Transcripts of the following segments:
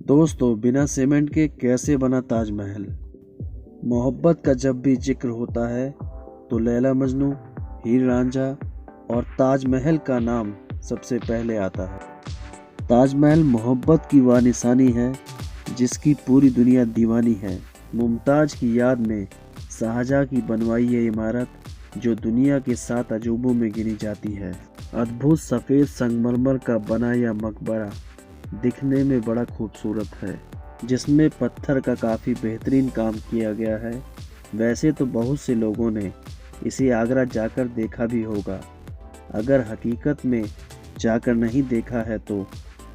दोस्तों, बिना सीमेंट के कैसे बना ताजमहल। मोहब्बत का जब भी जिक्र होता है तो लैला मजनू, हीर रांझा और ताजमहल का नाम सबसे पहले आता है। ताजमहल मोहब्बत की वह निशानी है जिसकी पूरी दुनिया दीवानी है। मुमताज की याद में शाहजहां की बनवाई ये इमारत जो दुनिया के 7 अजूबों में गिनी जाती है। अद्भुत सफ़ेद संगमरमर का बना यह मकबरा दिखने में बड़ा खूबसूरत है, जिसमें पत्थर का काफ़ी बेहतरीन काम किया गया है। वैसे तो बहुत से लोगों ने इसे आगरा जाकर देखा भी होगा। अगर हकीकत में जाकर नहीं देखा है तो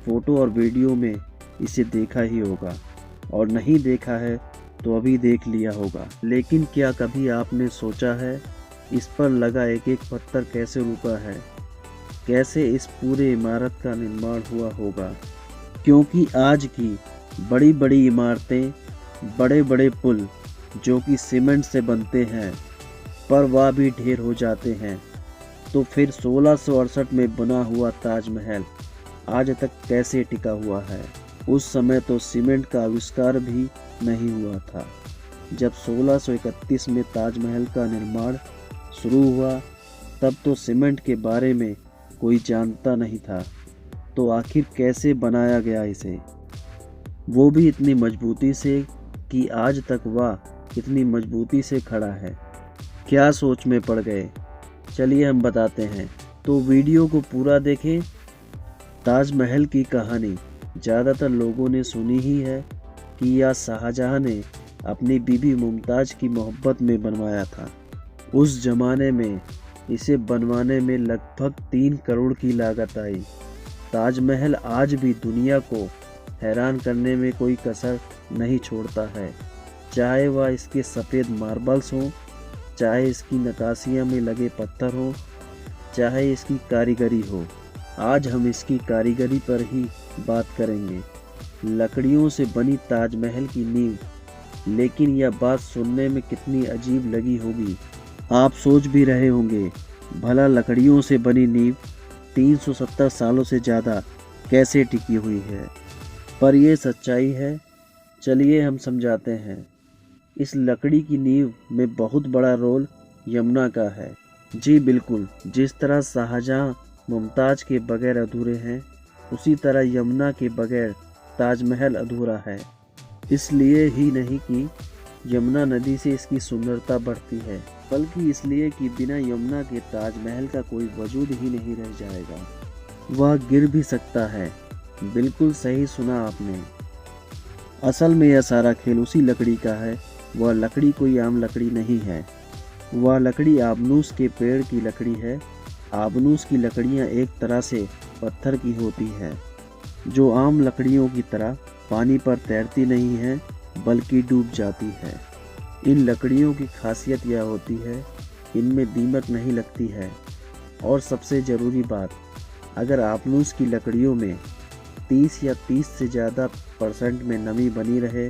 फ़ोटो और वीडियो में इसे देखा ही होगा, और नहीं देखा है तो अभी देख लिया होगा। लेकिन क्या कभी आपने सोचा है इस पर लगा एक एक पत्थर कैसे रुका है, कैसे इस पूरे इमारत का निर्माण हुआ होगा। क्योंकि आज की बड़ी बड़ी इमारतें, बड़े बड़े पुल जो कि सीमेंट से बनते हैं पर वह भी ढेर हो जाते हैं, तो फिर 1668 में बना हुआ ताजमहल आज तक कैसे टिका हुआ है। उस समय तो सीमेंट का आविष्कार भी नहीं हुआ था। जब 1631 में ताजमहल का निर्माण शुरू हुआ तब तो सीमेंट के बारे में कोई जानता नहीं था, तो आखिर कैसे बनाया गया इसे, वो भी इतनी मजबूती से कि आज तक वह इतनी मजबूती से खड़ा है। क्या सोच में पड़ गए, चलिए हम बताते हैं, तो वीडियो को पूरा देखें। ताजमहल की कहानी ज़्यादातर लोगों ने सुनी ही है कि यह शाहजहां ने अपनी बीबी मुमताज़ की मोहब्बत में बनवाया था। उस जमाने में इसे बनवाने में लगभग 3 करोड़ की लागत आई। ताजमहल आज भी दुनिया को हैरान करने में कोई कसर नहीं छोड़ता है, चाहे वह इसके सफ़ेद मार्बल्स हों, चाहे इसकी नक्काशियाँ में लगे पत्थर हों, चाहे इसकी कारीगरी हो। आज हम इसकी कारीगरी पर ही बात करेंगे। लकड़ियों से बनी ताजमहल की नींव, लेकिन यह बात सुनने में कितनी अजीब लगी होगी। आप सोच भी रहे होंगे, भला लकड़ियों से बनी नींव 370 सालों से ज़्यादा कैसे टिकी हुई है। पर यह सच्चाई है, चलिए हम समझाते हैं। इस लकड़ी की नींव में बहुत बड़ा रोल यमुना का है। जी बिल्कुल, जिस तरह शाहजहां मुमताज़ के बगैर अधूरे हैं, उसी तरह यमुना के बगैर ताजमहल अधूरा है। इसलिए ही नहीं कि यमुना नदी से इसकी सुंदरता बढ़ती है, बल्कि इसलिए कि बिना यमुना के ताजमहल का कोई वजूद ही नहीं रह जाएगा। वह गिर भी सकता है। बिल्कुल सही सुना आपने। असल में यह सारा खेल उसी लकड़ी का है। वह लकड़ी कोई आम लकड़ी नहीं है, वह लकड़ी आबनूस के पेड़ की लकड़ी है। आबनूस की लकड़ियाँ एक तरह से पत्थर की होती हैं, जो आम लकड़ियों की तरह पानी पर तैरती नहीं है बल्कि डूब जाती है। इन लकड़ियों की खासियत यह होती है, इनमें दीमक नहीं लगती है। और सबसे ज़रूरी बात, अगर आबनूस की लकड़ियों में 30 या 30 से ज़्यादा % में नमी बनी रहे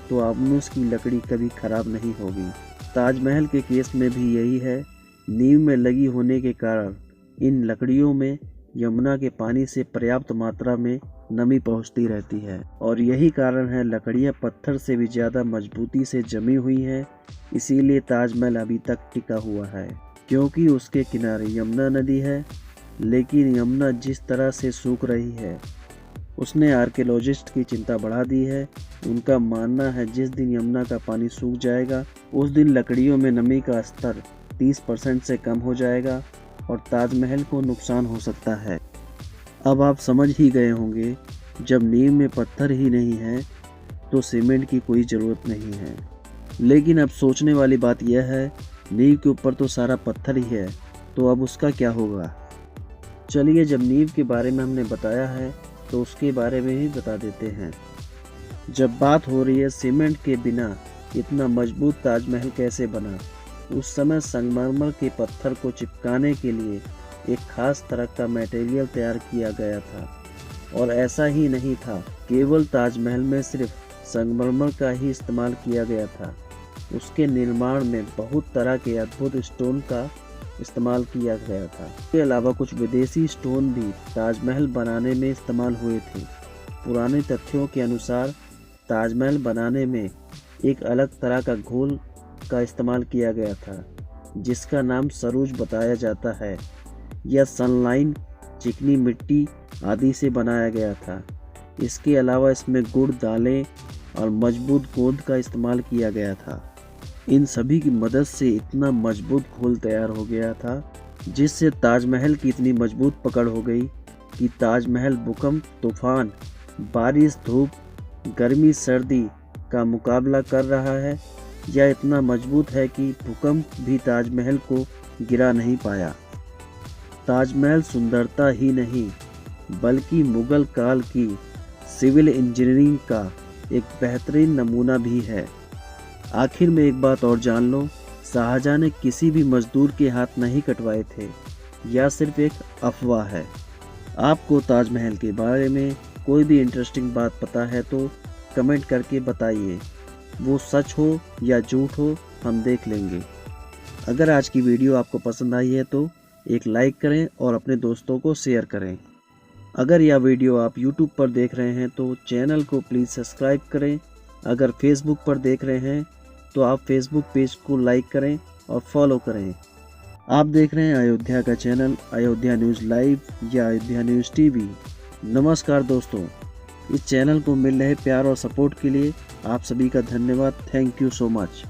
तो आबनूस की लकड़ी कभी ख़राब नहीं होगी। ताजमहल के केस में भी यही है। नींव में लगी होने के कारण इन लकड़ियों में यमुना के पानी से पर्याप्त मात्रा में नमी पहुंचती रहती है, और यही कारण है लकड़ियां पत्थर से भी ज़्यादा मजबूती से जमी हुई हैं। इसीलिए ताजमहल अभी तक टिका हुआ है, क्योंकि उसके किनारे यमुना नदी है। लेकिन यमुना जिस तरह से सूख रही है, उसने आर्कियोलॉजिस्ट की चिंता बढ़ा दी है। उनका मानना है जिस दिन यमुना का पानी सूख जाएगा, उस दिन लकड़ियों में नमी का स्तर 30% से कम हो जाएगा और ताजमहल को नुकसान हो सकता है। अब आप समझ ही गए होंगे, जब नींव में पत्थर ही नहीं है तो सीमेंट की कोई ज़रूरत नहीं है। लेकिन अब सोचने वाली बात यह है, नींव के ऊपर तो सारा पत्थर ही है, तो अब उसका क्या होगा। चलिए, जब नींव के बारे में हमने बताया है तो उसके बारे में भी बता देते हैं। जब बात हो रही है सीमेंट के बिना इतना मजबूत ताजमहल कैसे बना, उस समय संगमरमर के पत्थर को चिपकाने के लिए एक खास तरह का मटेरियल तैयार किया गया था। और ऐसा ही नहीं था, केवल ताजमहल में सिर्फ संगमरमर का ही इस्तेमाल किया गया था। उसके निर्माण में बहुत तरह के अद्भुत स्टोन का इस्तेमाल किया गया था। इसके अलावा कुछ विदेशी स्टोन भी ताजमहल बनाने में इस्तेमाल हुए थे। पुराने तथ्यों के अनुसार ताजमहल बनाने में एक अलग तरह का घोल का इस्तेमाल किया गया था, जिसका नाम सरूज बताया जाता है। यह सनलाइन, चिकनी मिट्टी आदि से बनाया गया था। इसके अलावा इसमें गुड़, दालें और मजबूत गोंद का इस्तेमाल किया गया था। इन सभी की मदद से इतना मजबूत घोल तैयार हो गया था, जिससे ताजमहल की इतनी मजबूत पकड़ हो गई कि ताजमहल भूकंप, तूफान, बारिश, धूप, गर्मी, सर्दी का मुकाबला कर रहा है। यह इतना मजबूत है कि भूकंप भी ताजमहल को गिरा नहीं पाया। ताजमहल सुंदरता ही नहीं, बल्कि मुगल काल की सिविल इंजीनियरिंग का एक बेहतरीन नमूना भी है। आखिर में एक बात और जान लो, शाहजहां ने किसी भी मजदूर के हाथ नहीं कटवाए थे। यह सिर्फ एक अफवाह है। आपको ताजमहल के बारे में कोई भी इंटरेस्टिंग बात पता है तो कमेंट करके बताइए। वो सच हो या झूठ हो, हम देख लेंगे। अगर आज की वीडियो आपको पसंद आई है तो एक लाइक करें और अपने दोस्तों को शेयर करें। अगर यह वीडियो आप YouTube पर देख रहे हैं तो चैनल को प्लीज़ सब्सक्राइब करें। अगर Facebook पर देख रहे हैं तो आप Facebook पेज को लाइक करें और फॉलो करें। आप देख रहे हैं अयोध्या का चैनल, अयोध्या न्यूज़ लाइव या अयोध्या न्यूज़ टीवी। नमस्कार दोस्तों, इस चैनल को मिल रहे प्यार और सपोर्ट के लिए आप सभी का धन्यवाद। Thank you so much.